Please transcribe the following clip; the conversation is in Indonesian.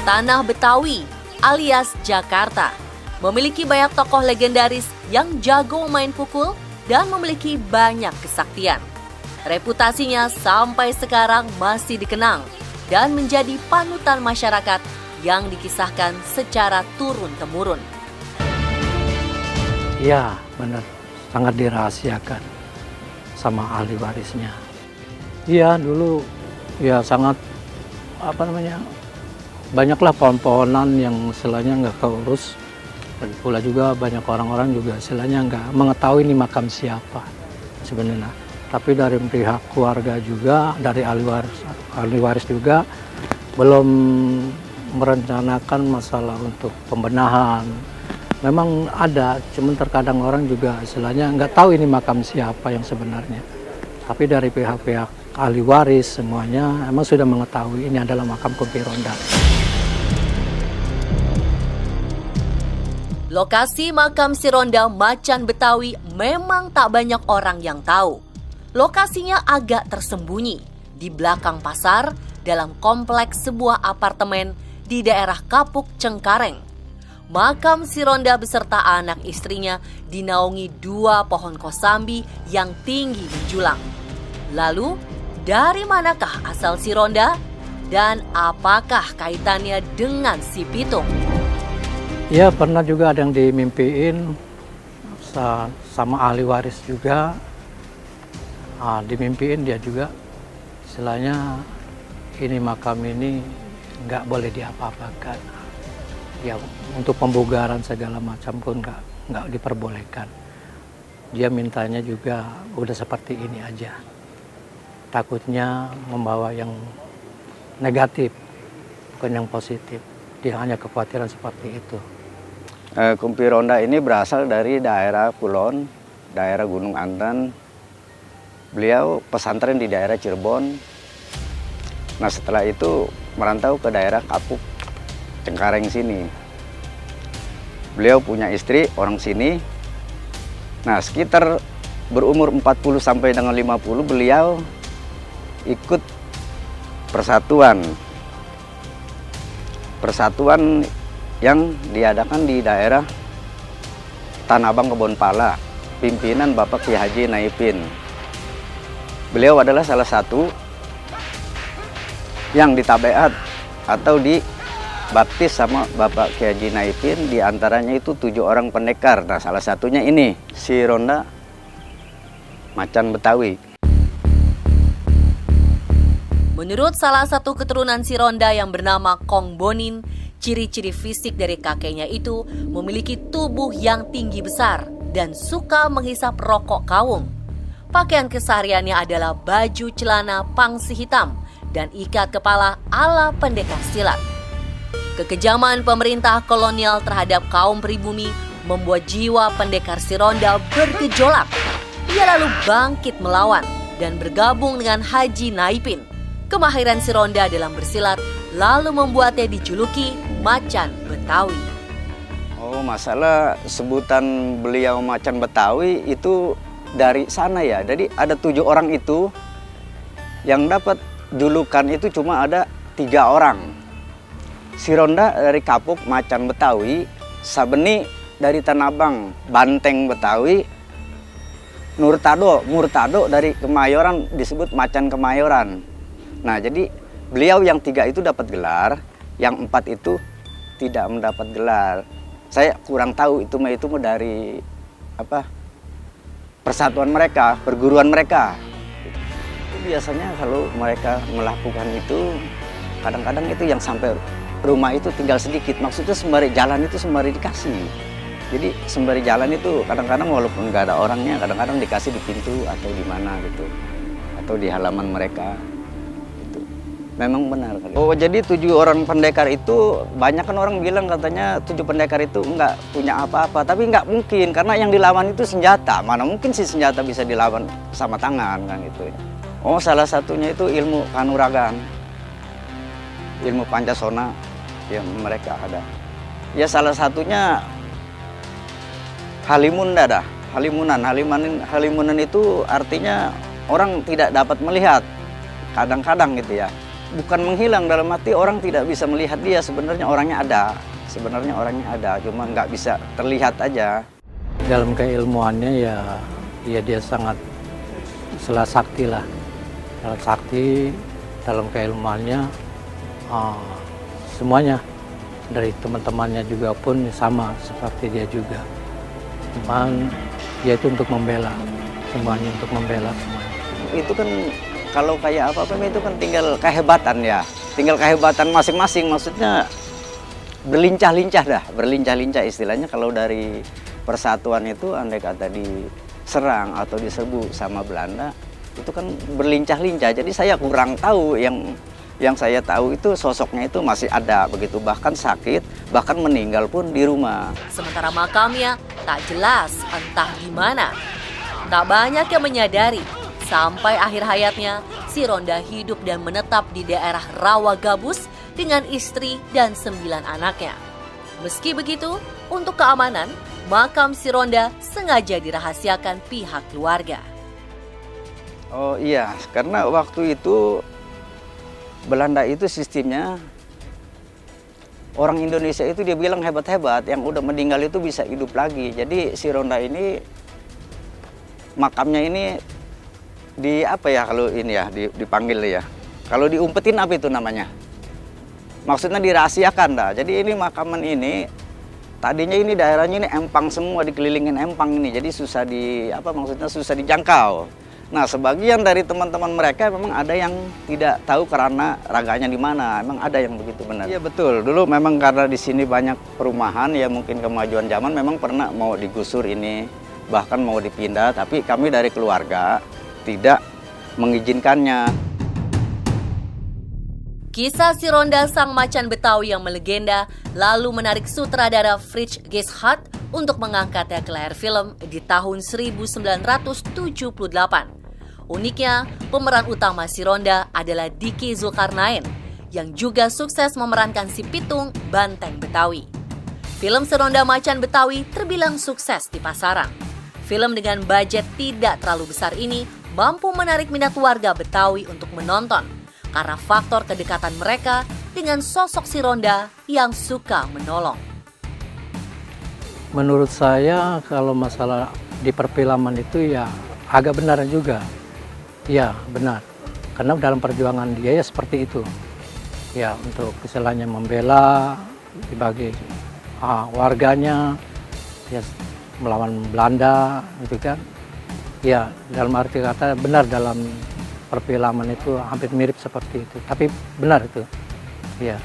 Tanah Betawi alias Jakarta memiliki banyak tokoh legendaris yang jago main pukul dan memiliki banyak kesaktian. Reputasinya sampai sekarang masih dikenang dan menjadi panutan masyarakat yang dikisahkan secara turun-temurun. Iya, benar. Sangat dirahasiakan sama ahli warisnya. Iya, dulu ya sangat banyaklah pohon-pohonan yang istilahnya nggak keurus, dan pula juga banyak orang-orang juga istilahnya nggak mengetahui ini makam siapa sebenarnya. Tapi dari pihak keluarga juga, dari ahli waris juga belum merencanakan masalah untuk pembenahan. Memang ada, cuman terkadang orang juga istilahnya nggak tahu ini makam siapa yang sebenarnya. Tapi dari pihak-pihak ahli waris semuanya emang sudah mengetahui ini adalah makam Kumpi Ronda. Lokasi makam Si Ronda Macan Betawi memang tak banyak orang yang tahu. Lokasinya agak tersembunyi di belakang pasar dalam kompleks sebuah apartemen di daerah Kapuk, Cengkareng. Makam Si Ronda beserta anak istrinya dinaungi 2 pohon kosambi yang tinggi menjulang. Lalu, dari manakah asal Si Ronda dan apakah kaitannya dengan si Pitung? Ya, pernah juga ada yang dimimpiin sama ahli waris juga. Dimimpiin dia juga, istilahnya ini makam ini nggak boleh diapa-apakan. Ya, untuk pembugaran segala macam pun nggak diperbolehkan. Dia mintanya juga udah seperti ini aja. Takutnya membawa yang negatif, bukan yang positif. Dia hanya kekhawatiran seperti itu. Kumpi Ronda ini berasal dari daerah Kulon, daerah Gunung Antan. Beliau pesantren di daerah Cirebon. Nah, setelah itu merantau ke daerah Kapuk, Cengkareng sini. Beliau punya istri orang sini. Nah, sekitar berumur 40 sampai dengan 50 beliau ikut persatuan yang diadakan di daerah Tanah Abang Kebonpala, pimpinan Bapak Kiai Haji Naipin. Beliau adalah salah satu yang ditabeat atau dibaptis sama Bapak Kiai Haji Naipin, di antaranya itu 7 orang pendekar. Nah, salah satunya ini Si Ronda Macan Betawi. Menurut salah satu keturunan Si Ronda yang bernama Kong Bonin, ciri-ciri fisik dari kakeknya itu memiliki tubuh yang tinggi besar dan suka menghisap rokok kawung. Pakaian kesehariannya adalah baju celana pangsi hitam dan ikat kepala ala pendekar silat. Kekejaman pemerintah kolonial terhadap kaum pribumi membuat jiwa pendekar Si Ronda bergejolak. Ia lalu bangkit melawan dan bergabung dengan Haji Naipin. Kemahiran Si Ronda dalam bersilat lalu membuatnya dijuluki Macan Betawi. Oh, masalah sebutan beliau Macan Betawi itu dari sana ya. Jadi ada 7 orang itu yang dapat julukan itu cuma ada 3 orang. Si Ronda dari Kapuk Macan Betawi, Sabeni dari Tanah Abang Banteng Betawi, Murtado dari Kemayoran disebut Macan Kemayoran. Nah, jadi beliau yang 3 itu dapat gelar, yang 4 itu tidak mendapat gelar. Saya kurang tahu itu mah dari persatuan mereka, perguruan mereka. Biasanya kalau mereka melakukan itu, kadang-kadang itu yang sampai rumah itu tinggal sedikit. Maksudnya sembari jalan itu sembari dikasih. Jadi sembari jalan itu kadang-kadang walaupun nggak ada orangnya, kadang-kadang dikasih di pintu atau di mana gitu, atau di halaman mereka. Memang benar kali. Oh, jadi 7 orang pendekar itu, banyak kan orang bilang katanya 7 pendekar itu enggak punya apa-apa. Tapi enggak mungkin, karena yang dilawan itu senjata. Mana mungkin sih senjata bisa dilawan sama tangan kan gitu ya. Oh, salah satunya itu ilmu kanuragan, ilmu Pancasona yang mereka ada. Ya salah satunya Halimunan. Halimunan itu artinya orang tidak dapat melihat. Kadang-kadang gitu ya. bukan menghilang, dalam arti orang tidak bisa melihat dia, sebenarnya orangnya ada. Sebenarnya orangnya ada, cuma nggak bisa terlihat aja. Dalam keilmuannya ya dia sangat sakti lah. Sangat sakti dalam keilmuannya, semuanya dari teman-temannya juga pun sama seperti dia juga. Cuman dia itu untuk membela semuanya, untuk membela semuanya. Itu kan kalau kayak apa-apa itu kan tinggal kehebatan ya. Tinggal kehebatan masing-masing, maksudnya berlincah-lincah dah, berlincah-lincah istilahnya. Kalau dari persatuan itu andai kata diserang atau diserbu sama Belanda, itu kan berlincah-lincah. Jadi saya kurang tahu, yang saya tahu itu sosoknya itu masih ada begitu, bahkan sakit, bahkan meninggal pun di rumah. Sementara makamnya tak jelas entah di mana. Tak banyak yang menyadari sampai akhir hayatnya si Ronda hidup dan menetap di daerah Rawa Gabus dengan istri dan 9 anaknya. Meski begitu, untuk keamanan, makam si Ronda sengaja dirahasiakan pihak keluarga. Oh iya, karena waktu itu Belanda itu sistemnya, orang Indonesia itu dia bilang hebat-hebat, yang udah meninggal itu bisa hidup lagi. Jadi si Ronda ini, makamnya ini di apa ya kalau ini ya, dipanggil ya. Kalau diumpetin apa itu namanya? Maksudnya dirahasiakan dah. Jadi ini makaman ini, tadinya ini daerahnya ini empang semua, dikelilingin empang ini. Jadi susah susah dijangkau. Nah, sebagian dari teman-teman mereka memang ada yang tidak tahu karena raganya di mana. Memang ada yang begitu benar. Iya betul. Dulu memang karena di sini banyak perumahan, ya mungkin kemajuan zaman memang pernah mau digusur ini, bahkan mau dipindah, tapi kami dari keluarga tidak mengizinkannya. Kisah si Ronda sang macan Betawi yang melegenda lalu menarik sutradara Frits Gishaert untuk mengangkatnya ke layar film di tahun 1978. Uniknya, pemeran utama si Ronda adalah Diki Zulkarnain yang juga sukses memerankan si Pitung Banteng Betawi. Film Si Ronda Macan Betawi terbilang sukses di pasaran. Film dengan budget tidak terlalu besar ini mampu menarik minat warga Betawi untuk menonton karena faktor kedekatan mereka dengan sosok si Ronda yang suka menolong. Menurut saya kalau masalah di perfilman itu ya agak benar juga. Ya benar, karena dalam perjuangan dia ya seperti itu. Ya untuk istilahnya membela dibagi warganya, ya melawan Belanda gitu kan. Ya dalam arti kata benar, dalam perfilman itu hampir mirip seperti itu, tapi benar itu. Ya.